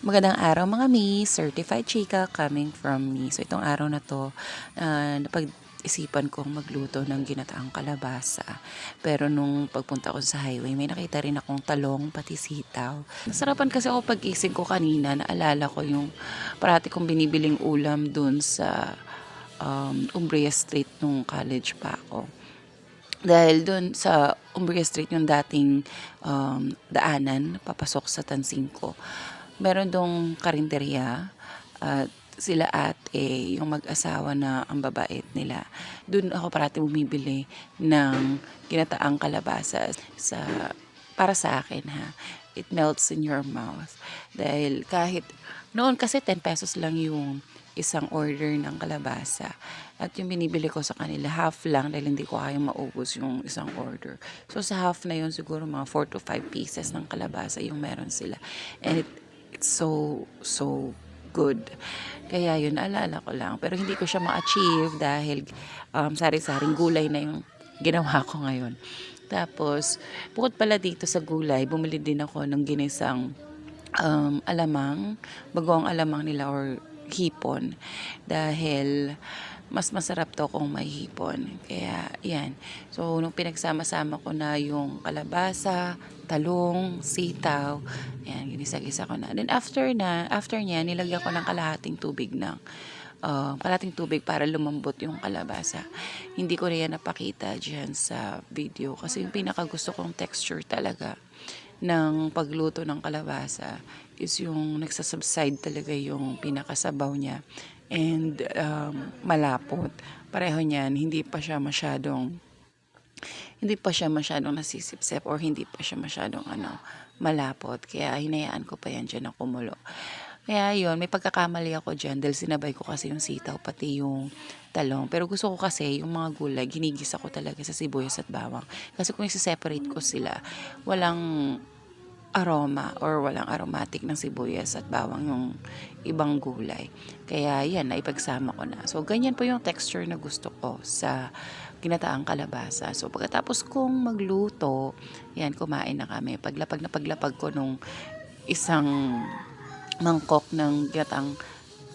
Magandang araw mga mi, certified chika coming from me. So itong araw na to, napag-isipan kong magluto ng ginataang kalabasa. Pero nung pagpunta ko sa highway, may nakita rin akong talong pati sitaw. Nasarapan kasi ako pag-gising ko kanina, naalala ko yung parati kong binibiling ulam dun sa Umbria Street nung college pa ako. Dahil doon sa Umbria Street yung dating daanan papasok sa Tansingco, meron dong karinderya at sila ate, yung mag-asawa na ang babait nila. Doon ako parati bumibili ng ginataang kalabasa para sa akin ha. It melts in your mouth. Dahil kahit noon kasi 10 pesos lang yung isang order ng kalabasa. At yung binibili ko sa kanila, half lang dahil hindi ko kayang maubos yung isang order. So sa half na yun, siguro mga 4 to 5 pieces ng kalabasa yung meron sila. And it's so good. Kaya yun, alala ko lang. Pero hindi ko siya ma-achieve dahil sari-saring gulay na yung ginawa ko ngayon. Tapos, bukod pala dito sa gulay, bumili din ako ng ginisang alamang, bagoong alamang nila or hipon. Dahil mas masarap to kung may hipon. Kaya, yan. So, nung pinagsama-sama ko na yung kalabasa, talong, sitaw, yan, ginisa-gisa ko na. Then, after niya, nilagyan ko ng kalahating tubig para lumambot yung kalabasa. Hindi ko na yan napakita dyan sa video kasi yung pinakagusto kong texture talaga ng pagluto ng kalabasa is yung nagsasubside talaga yung pinakasabaw niya and malapot. Pareho niyan, hindi pa siya masyadong nasisipsip or hindi pa siya masyadong malapot. Kaya hinayaan ko pa yan dyan na kumulo. Kaya yun, may pagkakamali ako dyan dahil sinabay ko kasi yung sitaw pati yung talong. Pero gusto ko kasi yung mga gulay, ginigisa ko talaga sa sibuyas at bawang. Kasi kung i-separate ko sila, walang aroma or walang aromatic ng sibuyas at bawang yung ibang gulay. Kaya yan, naipagsama ko na. So, ganyan po yung texture na gusto ko sa ginataang kalabasa. So, pagkatapos kong magluto, yan, kumain na kami. Paglapag ko nung isang mangkok ng ginataang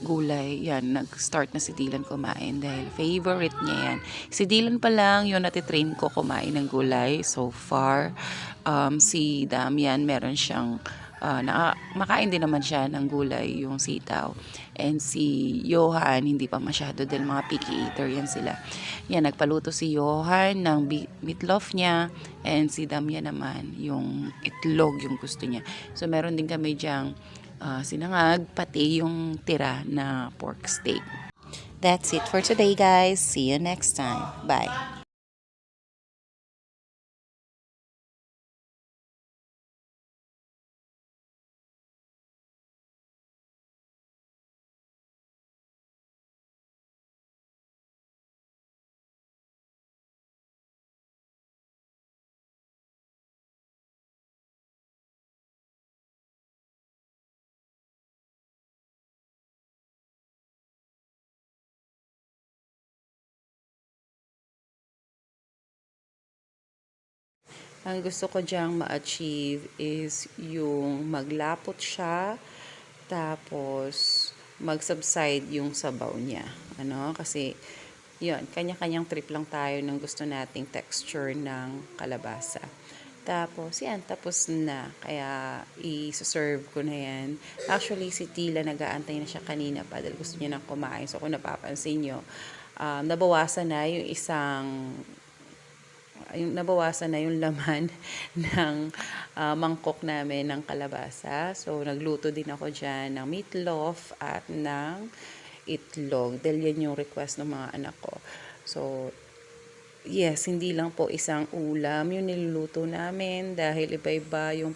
gulay, yan, nag-start na si Dylan kumain dahil favorite niya yan. Si Dylan pa lang yung natitrain ko kumain ng gulay so far. Si Damian, meron siyang, makain din naman siya ng gulay, yung sitaw. And si Johan, hindi pa masyado dahil mga picky eater yan sila. Yan, nagpaluto si Johan ng meatloaf niya and si Damian naman, yung itlog yung gusto niya. So, meron din kami dyang sinangag, pati yung tira na pork steak. That's it for today, guys. See you next time. Bye. Ang gusto ko diyang ma-achieve is yung maglapot siya, tapos mag-subside yung sabaw niya. Kasi yun, kanya-kanyang trip lang tayo ng gusto nating texture ng kalabasa. Tapos, yan, tapos na. Kaya, i-serve ko na yan. Actually, si Tila nag-aantay na siya kanina pa dahil gusto niya nang kumain. So, kung napapansin nyo, nabawasan na yung laman ng mangkok namin ng kalabasa. So, nagluto din ako dyan ng meatloaf at ng itlog. Dahil yan yung request ng mga anak ko. So, yes, hindi lang po isang ulam yung niluluto namin dahil iba-iba yung